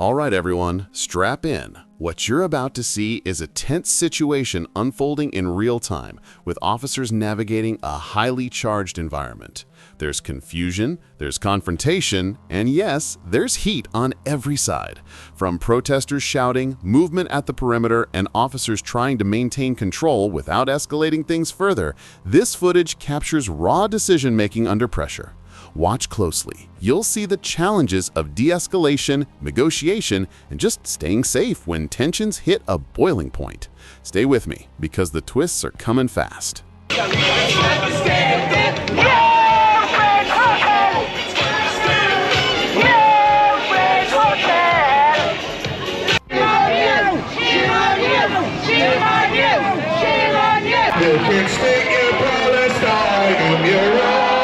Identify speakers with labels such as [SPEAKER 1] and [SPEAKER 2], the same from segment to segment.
[SPEAKER 1] All right, everyone, strap in. What you're about to see is a tense situation unfolding in real time, with officers navigating a highly charged environment. There's confusion, there's confrontation, and yes, there's heat on every side. From protesters shouting, movement at the perimeter, and officers trying to maintain control without escalating things further, this footage captures raw decision-making under pressure. Watch closely. You'll see the challenges of de-escalation, negotiation, and just staying safe when tensions hit a boiling point. Stay with me, because the twists are coming fast.
[SPEAKER 2] You can stick your Palestine up your ass.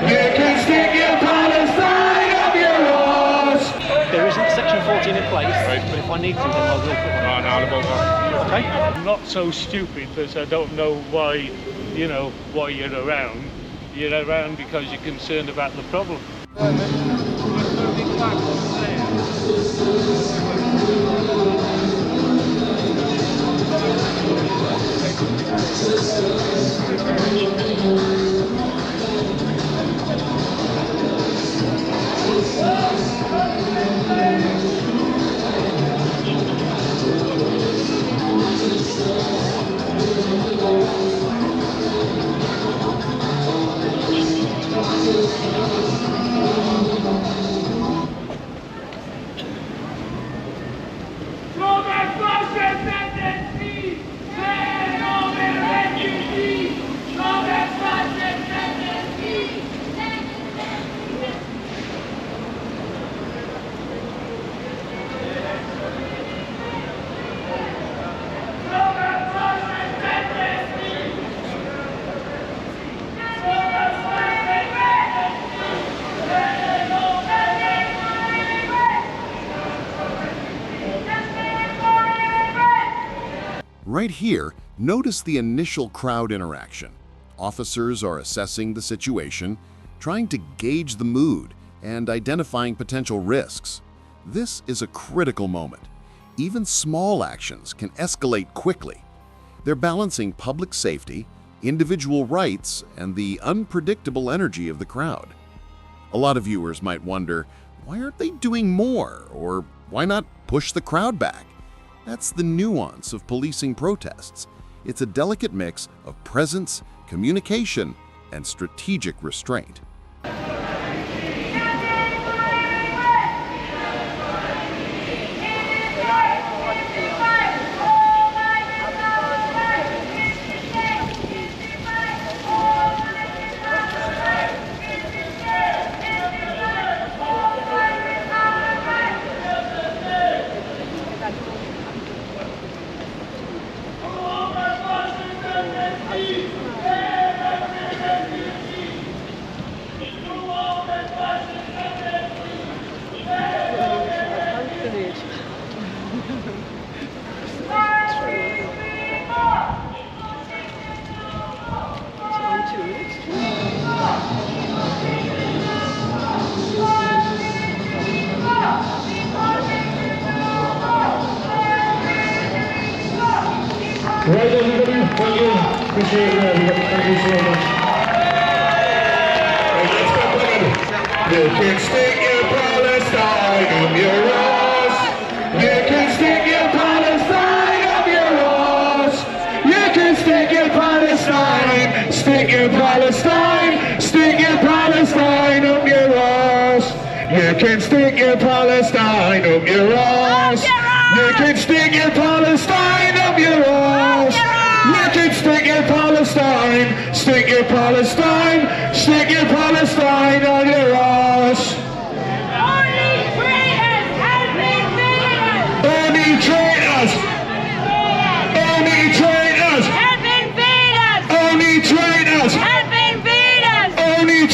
[SPEAKER 2] You can stick your Palestine up your ass.
[SPEAKER 3] There isn't section 14 in place, but if I need to, then I will put one.
[SPEAKER 4] No, about that.
[SPEAKER 3] Okay?
[SPEAKER 4] I'm not so stupid that I don't know why, why you're around. You're around because you're concerned about the problem.
[SPEAKER 1] Right here, notice the initial crowd interaction. Officers are assessing the situation, trying to gauge the mood, and identifying potential risks. This is a critical moment. Even small actions can escalate quickly. They're balancing public safety, individual rights, and the unpredictable energy of the crowd. A lot of viewers might wonder, why aren't they doing more? Or why not push the crowd back? That's the nuance of policing protests. It's a delicate mix of presence, communication, and strategic restraint.
[SPEAKER 2] Right, everybody, thank you. Appreciate it, everybody. Thank you so much. Right, let's go, buddy. You can stick your Palestine up your ass. You can stick your Palestine up your ass. You can stick your Palestine. Stick your Palestine. Stick your Palestine up your ass. You can stick your Palestine up your ass. You can stick your Palestine up your ass. You can stick your Palestine. Stick your Palestine. Stick your Palestine on your ass. Only traitors have been beat. Only traitors have been beat. Only traitors have been beat. Only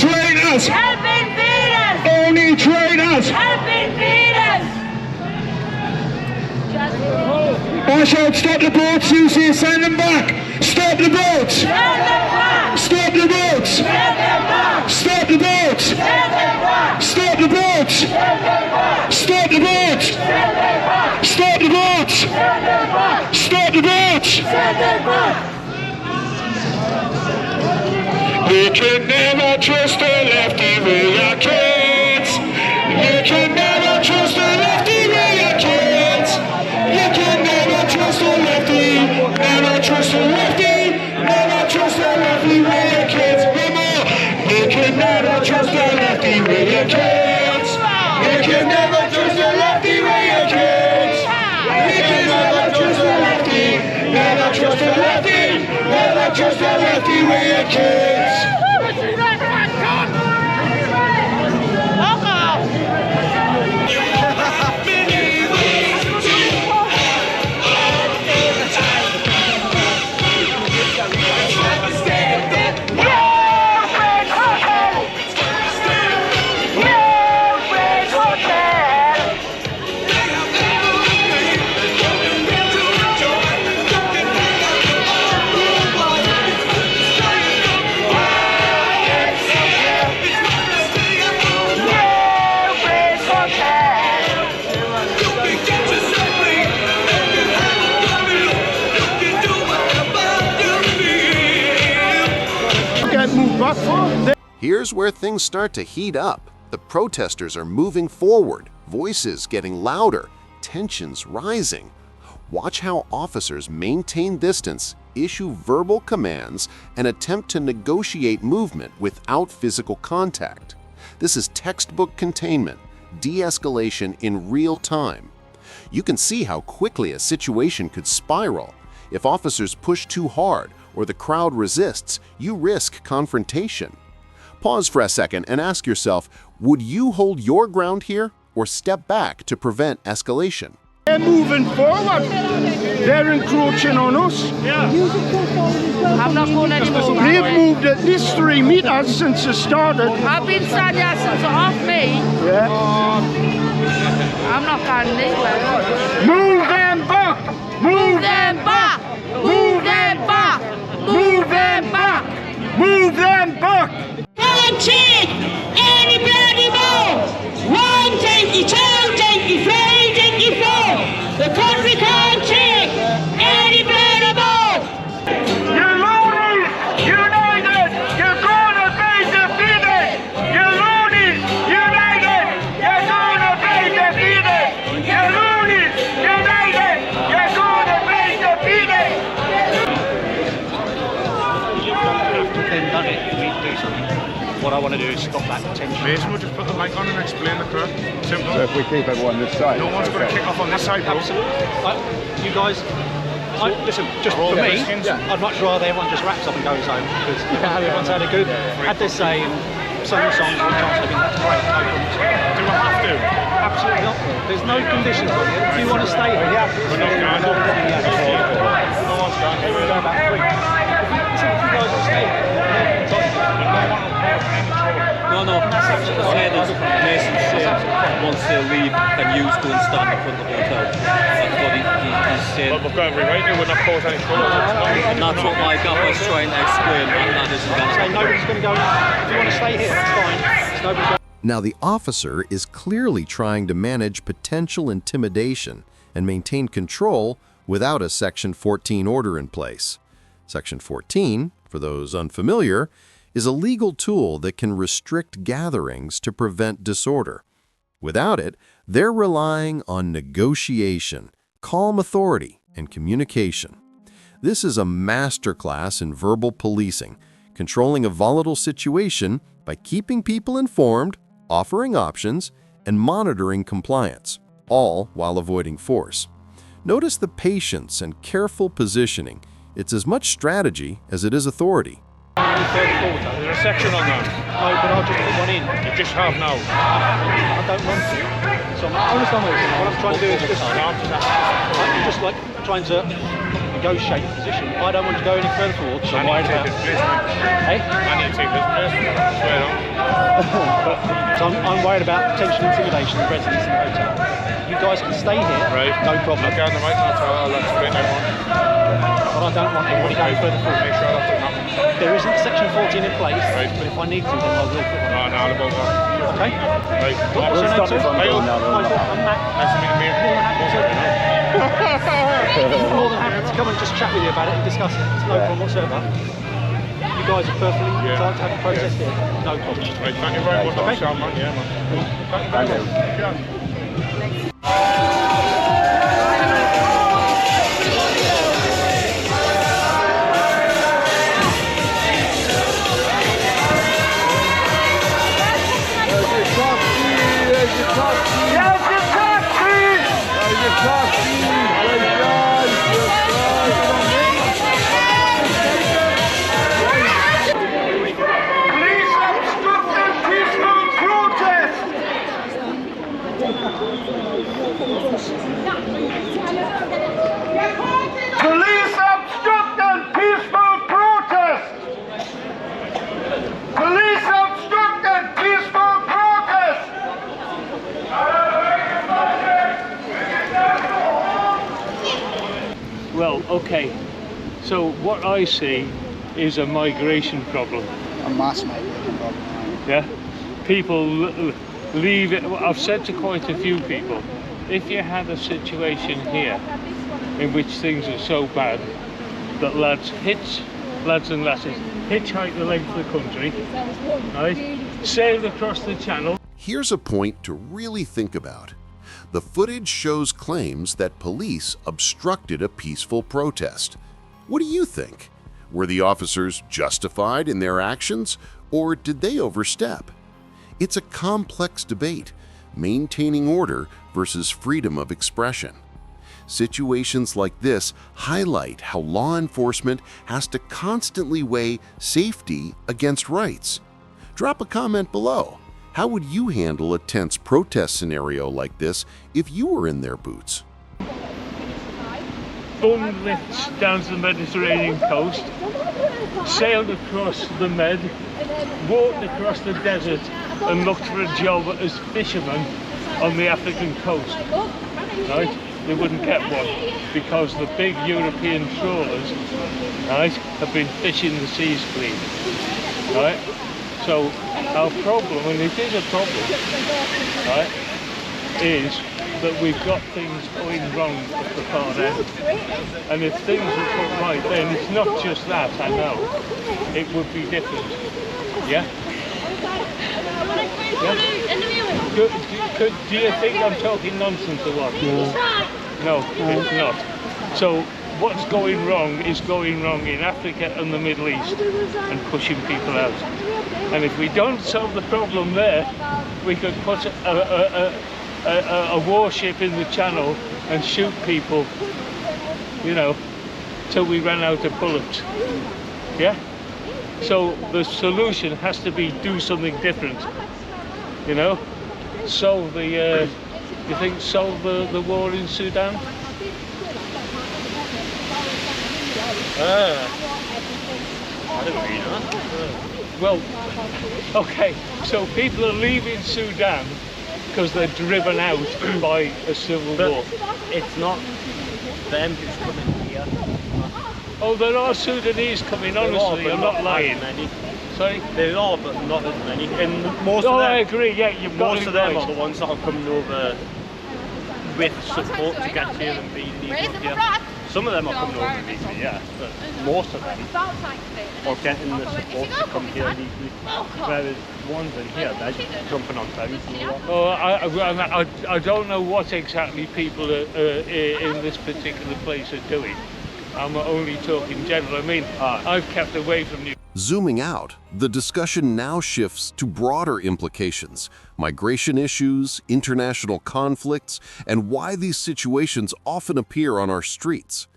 [SPEAKER 2] traitors have been beat. I shout, stop the boats, Susie, send them back. Stop the boats. Send them back. Stop the boats. Send them back. Stop the boats. Send them back. Stop Stop the boat! Stop the boat! Stop the boat! Stop the boat! You can never trust a lefty with your kids. You can never trust a lefty with your kids. You can never trust a lefty. Never trust a lefty. Never trust a lefty with your kids. One more. You can never trust a lefty with your kids. You can never trust a lefty with your kids. You can never trust a lefty. Never trust a lefty. Never trust a lefty with your kids.
[SPEAKER 1] Here's where things start to heat up. The protesters are moving forward, voices getting louder, tensions rising. Watch how officers maintain distance, issue verbal commands, and attempt to negotiate movement without physical contact. This is textbook containment, de-escalation in real time. You can see how quickly a situation could spiral. If officers push too hard or the crowd resists, you risk confrontation. Pause for a second and ask yourself, would you hold your ground here or step back to prevent escalation?
[SPEAKER 2] They're moving forward. They're encroaching on us.
[SPEAKER 5] I'm not going anymore.
[SPEAKER 2] They've moved at least 3 meters since it started.
[SPEAKER 5] I've been standing here since it off me.
[SPEAKER 2] Yeah.
[SPEAKER 5] I'm not going anywhere.
[SPEAKER 2] Move them back!
[SPEAKER 5] Move them back! Move them back! Move them back!
[SPEAKER 2] Move them back!
[SPEAKER 6] Can't take anybody more. 1, take you 2, take you 3, take you 4. The country can't take anybody more.
[SPEAKER 2] You loonies, united, you're gonna be defeated. You loonies, united, you're gonna be defeated. You loonies, united, you're gonna be defeated.
[SPEAKER 3] Then done it, we need to do something. What I want to do is stop that tension.
[SPEAKER 7] Mason will just put the mic on and explain the crap. Simple.
[SPEAKER 8] So if we keep everyone this side,
[SPEAKER 7] No one's going to kick off on this side, bro.
[SPEAKER 3] Absolutely. You guys, listen, just for me, I'd much rather everyone just wraps up and goes home because everyone's had a good, had their say and sung the songs and chance living. That's great. No problems.
[SPEAKER 7] Do we have to?
[SPEAKER 3] Absolutely not. There's no conditions on you. If you want to stay here,
[SPEAKER 7] We're not going. No one's going.
[SPEAKER 3] go about 3. If you guys will stay here,
[SPEAKER 9] No. Mason wants to leave and use go and stand in front of the hotel. That's what he's saying.
[SPEAKER 7] Well, we've got every right to. We're not cause any trouble.
[SPEAKER 9] And that's what my gaffer's trying to explain, and that isn't going to happen.
[SPEAKER 3] nobody's going to go. If you want to stay here, that's fine. Nobody's going.
[SPEAKER 1] Now, the officer is clearly trying to manage potential intimidation and maintain control without a Section 14 order in place. Section 14, for those unfamiliar, is a legal tool that can restrict gatherings to prevent disorder. Without it, they're relying on negotiation, calm authority, and communication. This is a masterclass in verbal policing, controlling a volatile situation by keeping people informed, offering options, and monitoring compliance, all while avoiding force. Notice the patience and careful positioning. It's as much strategy as it is authority.
[SPEAKER 7] There's a section on that.
[SPEAKER 3] No, but I'll just put one in.
[SPEAKER 7] You just have now.
[SPEAKER 3] I don't want to. So I'm honest on this. What I'm trying to do is just, I'm just like trying to negotiate a position. I don't want to go any further forward, so I'm worried about... Hey?
[SPEAKER 7] I need to take this place. Swear on.
[SPEAKER 3] So I'm worried about potential intimidation of residents in the hotel. You guys can stay here,
[SPEAKER 7] Right.
[SPEAKER 3] no problem.
[SPEAKER 7] Okay, on the right now, I'll explain everyone.
[SPEAKER 3] But I don't want anybody going further forward.
[SPEAKER 7] Make sure that doesn't happen.
[SPEAKER 3] There isn't section 14 in place,
[SPEAKER 7] Right.
[SPEAKER 3] but if I need to, then I will put one.
[SPEAKER 7] No, no, about that.
[SPEAKER 3] Okay?
[SPEAKER 7] Right.
[SPEAKER 3] What's your name, sir?
[SPEAKER 7] Michael.
[SPEAKER 3] I'm Matt.
[SPEAKER 7] Nice to meet you.
[SPEAKER 3] I'm more than happy to come and just chat with you about it and discuss it. It's no problem whatsoever. You guys are perfectly entitled to have a protest here. No problem.
[SPEAKER 7] Right, thank you very much.
[SPEAKER 3] Okay.
[SPEAKER 7] Man. Yeah, man. Thank you very much. Yeah.
[SPEAKER 2] Police obstructed peaceful protest! Police obstructed peaceful protest! Police obstructed peaceful protest!
[SPEAKER 4] Well, okay. So what I see is a migration problem.
[SPEAKER 8] A mass migration problem.
[SPEAKER 4] Yeah, people leave it. I've said to quite a few people, if you had a situation here in which things are so bad that lads and lasses hitchhike the length of the country, right, sail across the channel.
[SPEAKER 1] Here's a point to really think about. The footage shows claims that police obstructed a peaceful protest. What do you think? Were the officers justified in their actions, or did they overstep? It's a complex debate, maintaining order versus freedom of expression. Situations like this highlight how law enforcement has to constantly weigh safety against rights. Drop a comment below. How would you handle a tense protest scenario like this if you were in their boots?
[SPEAKER 4] Bung lifts down to the Mediterranean coast, sailed across the Med, walked across the desert and looked for a job as fishermen on the African coast. Right? They wouldn't get one because the big European trawlers, right, have been fishing the seas clean. Right? So our problem, and it is a problem, right, is that we've got things going wrong at the far end. And if things were put right, then it's not just that, I know. It would be different. Yeah? Do you think I'm talking nonsense or what? No, it's not. So what's going wrong is going wrong in Africa and the Middle East and pushing people out. And if we don't solve the problem there, we could put a warship in the channel and shoot people, you know, till we ran out of bullets. Yeah? So the solution has to be do something different, you know? Solve the, you think solve the war in Sudan?
[SPEAKER 9] I don't really know.
[SPEAKER 4] Well, okay, so people are leaving Sudan because they're driven out by a civil war.
[SPEAKER 9] It's not them who's coming here.
[SPEAKER 4] Oh, there are Sudanese coming, honestly, I'm not lying.
[SPEAKER 9] Many.
[SPEAKER 4] Sorry?
[SPEAKER 9] There are, but not as many. And most
[SPEAKER 4] Oh,
[SPEAKER 9] of them,
[SPEAKER 4] I agree, yeah, you've got
[SPEAKER 9] most
[SPEAKER 4] it
[SPEAKER 9] of them
[SPEAKER 4] right.
[SPEAKER 9] are the ones that are coming over with support to get here and be legal here. Some of them are coming over legally, yeah, but most of them are getting the support to come here legally. Whereas ones in here, they're jumping on boats and all that.
[SPEAKER 4] Oh, I don't know what exactly people in this particular place are doing. I'm only talking general. I mean, I've kept away from you.
[SPEAKER 1] Zooming out, the discussion now shifts to broader implications, migration issues, international conflicts, and why these situations often appear on our streets.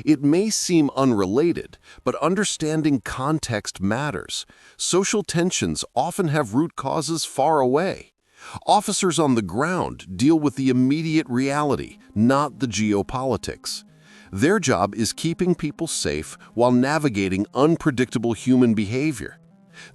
[SPEAKER 1] It may seem unrelated, but understanding context matters. Social tensions often have root causes far away. Officers on the ground deal with the immediate reality, not the geopolitics. Their job is keeping people safe while navigating unpredictable human behavior.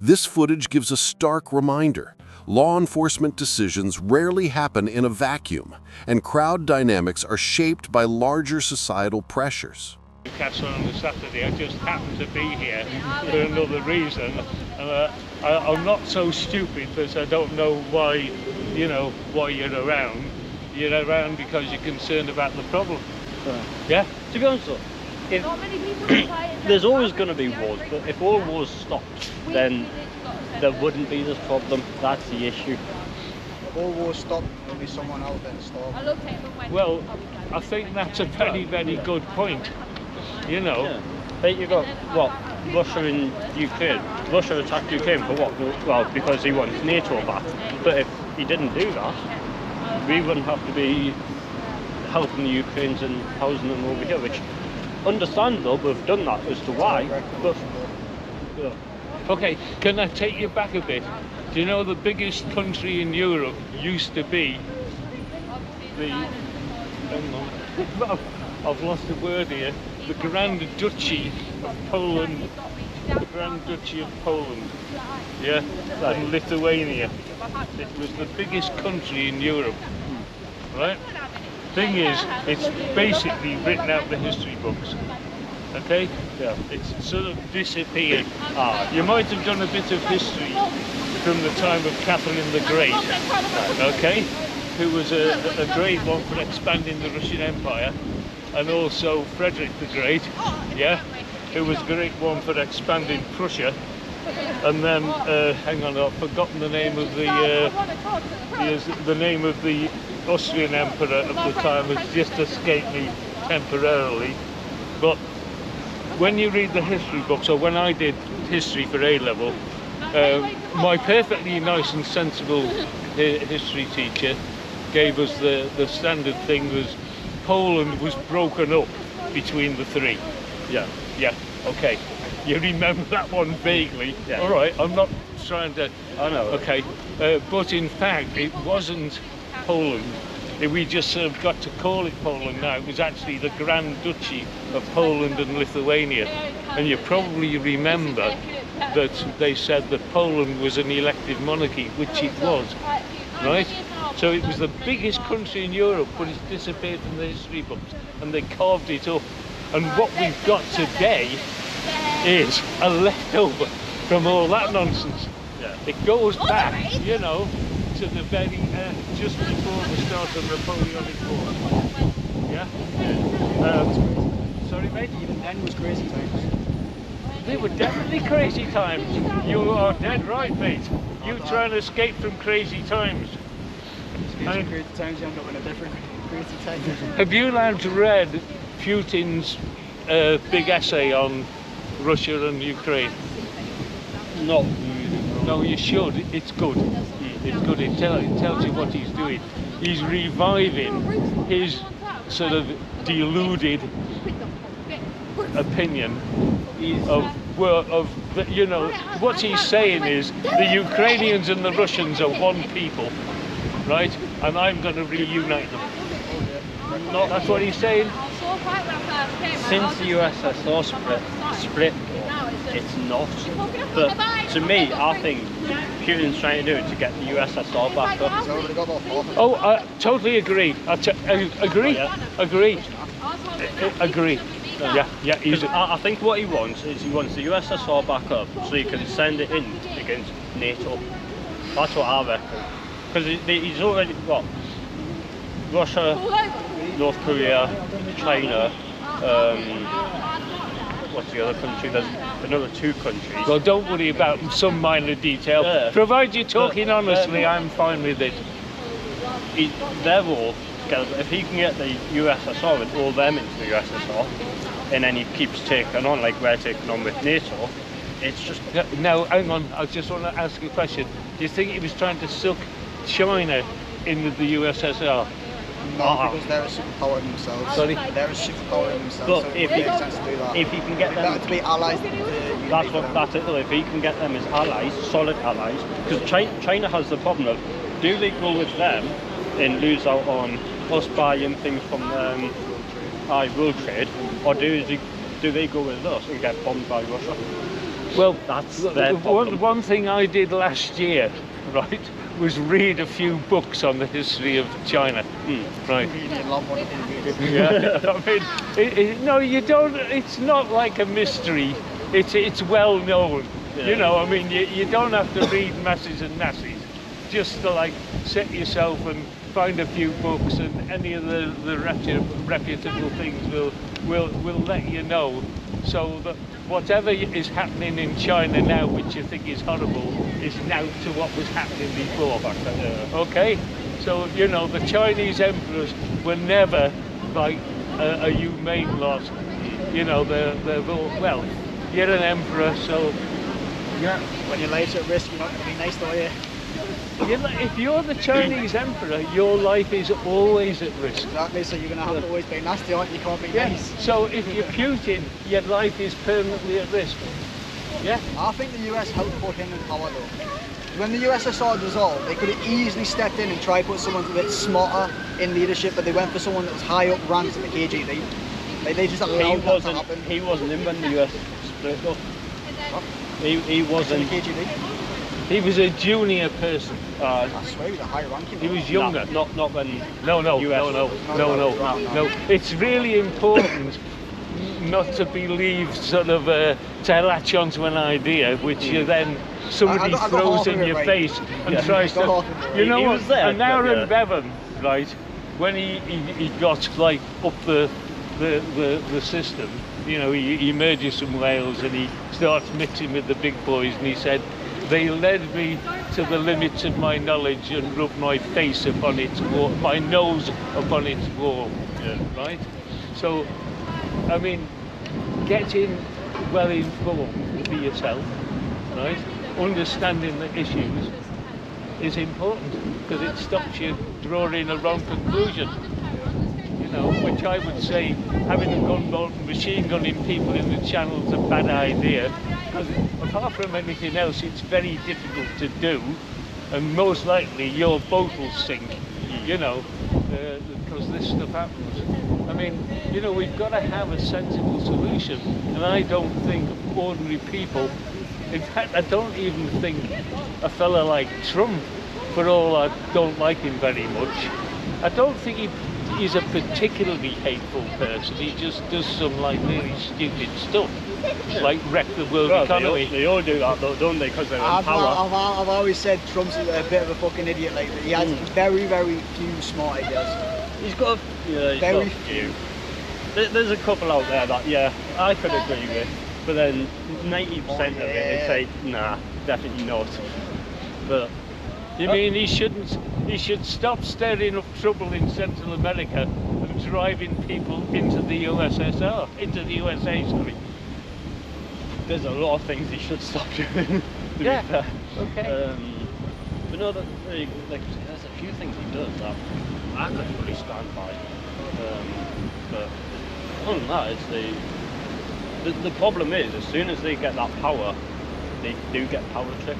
[SPEAKER 1] This footage gives a stark reminder. Law enforcement decisions rarely happen in a vacuum, and crowd dynamics are shaped by larger societal pressures.
[SPEAKER 4] Newcastle on a Saturday, I just happened to be here for another reason, and I'm not so stupid that I don't know why, why you're around. You're around because you're concerned about the problem. Yeah?
[SPEAKER 9] To be honest though, there's always going to be wars, but if all wars stopped, then there wouldn't be this problem. That's the issue.
[SPEAKER 8] If all wars stop, there'll be someone out there to stop.
[SPEAKER 4] Well, I think that's a very, very good point.
[SPEAKER 9] Yeah. But you got, Russia and Ukraine. Russia attacked Ukraine for what? Well, because he wants NATO back. But if he didn't do that, we wouldn't have to be helping the Ukrainians and housing them over here, which, understandable, we've done that as to why. But
[SPEAKER 4] okay, can I take you back a bit? Do you know the biggest country in Europe used to be I've lost the word here. The Grand Duchy of Poland. The Grand Duchy of Poland. Yeah, and Lithuania. It was the biggest country in Europe. Right? Thing is, it's basically written out the history books. Okay?
[SPEAKER 9] yeah,
[SPEAKER 4] It's sort of disappeared. You might have done a bit of history from the time of Catherine the Great, okay? Who was a great one for expanding the Russian Empire, and also Frederick the Great, yeah, who was a great one for expanding Prussia. And then, hang on, I've forgotten the name of the name of the Austrian emperor of the time has just escaped me temporarily. But when you read the history books, or when I did history for A-level, my perfectly nice and sensible history teacher gave us the standard thing was Poland was broken up between the three.
[SPEAKER 9] yeah.
[SPEAKER 4] Yeah, okay. You remember that one vaguely?
[SPEAKER 9] Yeah.
[SPEAKER 4] All right, I'm not trying to...
[SPEAKER 9] I know.
[SPEAKER 4] Okay, but in fact, it wasn't Poland. We just sort of got to call it Poland now. It was actually the Grand Duchy of Poland and Lithuania. And you probably remember that they said that Poland was an elective monarchy, which it was, right? So it was the biggest country in Europe, but it's disappeared from the history books, and they carved it up. And what we've got today is a leftover from all that nonsense.
[SPEAKER 9] Yeah.
[SPEAKER 4] It goes back, to the very just before the start of Napoleonic War. Yeah? Sorry, mate?
[SPEAKER 8] Even then was crazy times.
[SPEAKER 4] They were definitely crazy times. You are dead right, mate. You try and escape from crazy times.
[SPEAKER 8] Crazy times, you end up in a different crazy time.
[SPEAKER 4] Have you lads read Putin's big essay on Russia and Ukraine?
[SPEAKER 9] Not
[SPEAKER 4] No, you should. It's good. It's good. It tells you what he's doing. He's reviving his sort of deluded opinion of what he's saying is the Ukrainians and the Russians are one people, right? And I'm going to reunite them. That's what he's saying.
[SPEAKER 9] since the USSR split, it's not. But to me, I think Putin's trying to do it to get the USSR back up.
[SPEAKER 4] Oh, I totally agree. Agree?
[SPEAKER 9] Yeah.
[SPEAKER 4] Agree. Agree.
[SPEAKER 9] Yeah.
[SPEAKER 4] He's
[SPEAKER 9] I think what he wants is he wants the USSR back up so he can send it in against NATO. That's what I reckon. Because he's already got Russia, North Korea, China, what's the other country? There's another 2 countries.
[SPEAKER 4] Well, don't worry about some minor detail.
[SPEAKER 9] Yeah.
[SPEAKER 4] Provided you're talking honestly, I'm fine with it.
[SPEAKER 9] They're all together. If he can get the USSR and all them into the USSR, and then he keeps taking on like we're taking on with NATO, it's just...
[SPEAKER 4] Now, hang on, I just want to ask you a question. Do you think he was trying to suck China into the USSR?
[SPEAKER 8] No, because they're a superpower themselves.
[SPEAKER 4] Sorry?
[SPEAKER 8] They're a superpower themselves,
[SPEAKER 9] But
[SPEAKER 8] so
[SPEAKER 9] if
[SPEAKER 8] it makes sense to do that.
[SPEAKER 9] If he can get them...
[SPEAKER 8] Better to be allies than to
[SPEAKER 9] That's it though, if he can get them as allies, solid allies, because China has the problem of, do they go with them and lose out on us buying things from them, I will trade, or do they go with us and get bombed by Russia?
[SPEAKER 4] Well,
[SPEAKER 9] That's their problem.
[SPEAKER 4] one thing I did last year, right, was read a few books on the history of China. Right. Yeah. I mean, no, you don't. It's not like a mystery. It's well known.
[SPEAKER 9] Yeah.
[SPEAKER 4] You know, I mean, you don't have to read masses and nasties. Just to like set yourself and find a few books, and any of the reputable things will let you know. So that whatever is happening in China now, which you think is horrible, is now to what was happening before. Okay? So, you know, the Chinese emperors were never like a humane lot. You know, they're all, well, you're an emperor, so...
[SPEAKER 8] Yeah. When your life's at risk, you're not going to be nice, though, are you?
[SPEAKER 4] If you're the Chinese emperor, your life is always at risk.
[SPEAKER 8] Exactly, so you're going to have to always be nasty, aren't you? You can't be nice.
[SPEAKER 4] So if you're Putin, your life is permanently at risk. Yeah?
[SPEAKER 8] I think the US helped put him in power, though. When the USSR dissolved, they could have easily stepped in and tried to put someone a bit smarter in leadership, but they went for someone that was high up ranked in the KGB. They just allowed that to happen.
[SPEAKER 9] He wasn't in when the US split up. He wasn't.
[SPEAKER 8] In the KGB?
[SPEAKER 4] He was a junior person.
[SPEAKER 8] I swear he was a high ranking.
[SPEAKER 4] He was younger.
[SPEAKER 9] Not when.
[SPEAKER 4] No. It's really important not to believe sort of to latch onto an idea which you then somebody throws in your face and tries to. You know what? And Aaron Bevan, right? When he got like up the system, you know, he emerges from Wales and he starts mixing with the big boys, and he said, they led me to the limits of my knowledge and rubbed my face upon its wall, my nose upon its wall. Yeah. Right? So, I mean, getting well informed for yourself, right? Understanding the issues is important because it stops you drawing a wrong conclusion. You know, which I would say having a gun bolt and machine gunning people in the channel is a bad idea. Because apart from anything else, it's very difficult to do, and most likely your boat will sink, you know, because this stuff happens. I mean, you know, we've got to have a sensible solution, and I don't think ordinary people, in fact, I don't even think a fella like Trump, for all I don't like him very much, I don't think he's a particularly hateful person. He just does some like really stupid stuff. Like wreck the world economy.
[SPEAKER 9] They all do that though, don't they? Because they're in power.
[SPEAKER 8] I've always said Trump's a bit of a fucking idiot. Like he has very, very few smart ideas.
[SPEAKER 9] He's got very few. There's a couple out there that I could agree with, but then 90% of it they say nah, definitely not. But
[SPEAKER 4] you mean he should stop stirring up trouble in Central America and driving people into the USA, sorry.
[SPEAKER 9] There's a lot of things he should stop doing.
[SPEAKER 4] Yeah. Okay.
[SPEAKER 9] But no, like, there's a few things he does that I couldn't really stand by. But other than that, it's the problem is as soon as they get that power, they do get power tripped.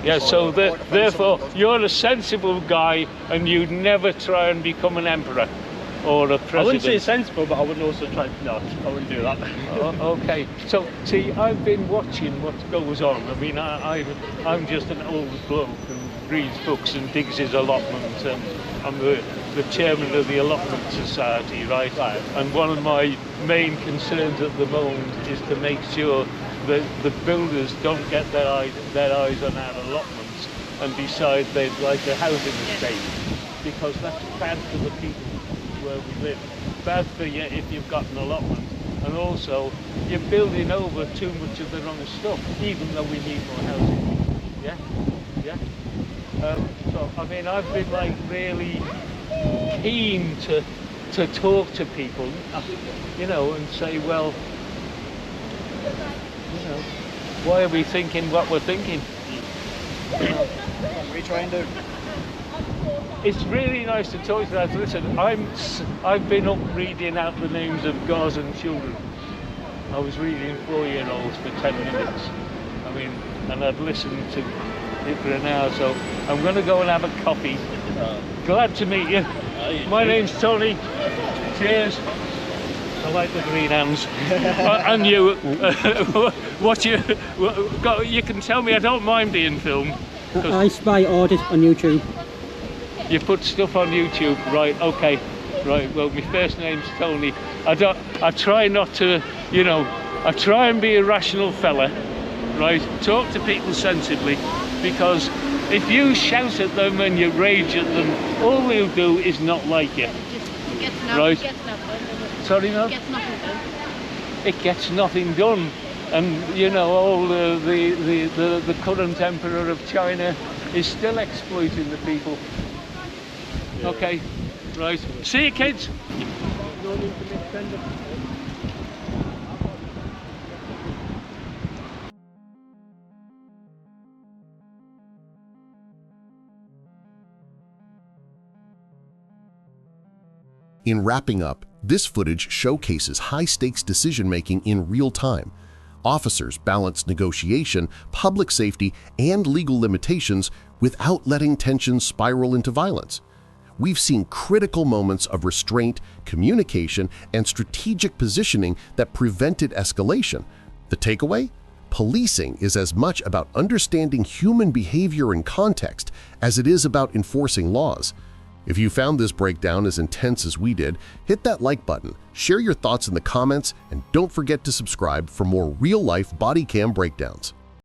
[SPEAKER 4] Yeah. So therefore, you're a sensible guy, and you'd never try and become an emperor or a president.
[SPEAKER 9] I wouldn't say sensible, but I wouldn't also try. No, I wouldn't do that.
[SPEAKER 4] Okay. So, see, I've been watching what goes on. I mean, I'm just an old bloke and reads books and digs his allotment, and I'm the chairman of the Allotment Society, right? And one of my main concerns at the moment is to make sure that the builders don't get their eyes on our allotments and decide they'd like a housing estate, because that's bad for the people where we live. Bad for you if you've got an allotment, and also you're building over too much of the wrong stuff, even though we need more housing. Yeah. So I mean, I've been like really keen to talk to people, you know, and say, well, you know, why are we thinking what we're thinking?
[SPEAKER 8] What are we trying to do?
[SPEAKER 4] It's really nice to talk to you guys. Listen, I've been up reading out the names of Gazan children. I was reading 4-year-olds for 10 minutes. I mean, and I've listened to it for an hour, so I'm going to go and have a coffee. Glad to meet you. My name's Tony. Cheers. I like the green hands. And you, you can tell me I don't mind being filmed.
[SPEAKER 10] I spy Audit on YouTube.
[SPEAKER 4] You put stuff on YouTube, right? Okay, right. Well, my first name's Tony. I try not to, you know, I try and be a rational fella, right? Talk to people sensibly, because if you shout at them and you rage at them, all they'll do is not like you. Right? Sorry, no? It gets nothing done. And you know, all the current emperor of China is still exploiting the people. Okay, right. See you, kids.
[SPEAKER 1] In wrapping up, this footage showcases high-stakes decision-making in real time. Officers balance negotiation, public safety, and legal limitations without letting tensions spiral into violence. We've seen critical moments of restraint, communication, and strategic positioning that prevented escalation. The takeaway? Policing is as much about understanding human behavior and context as it is about enforcing laws. If you found this breakdown as intense as we did, hit that like button, share your thoughts in the comments, and don't forget to subscribe for more real-life body cam breakdowns.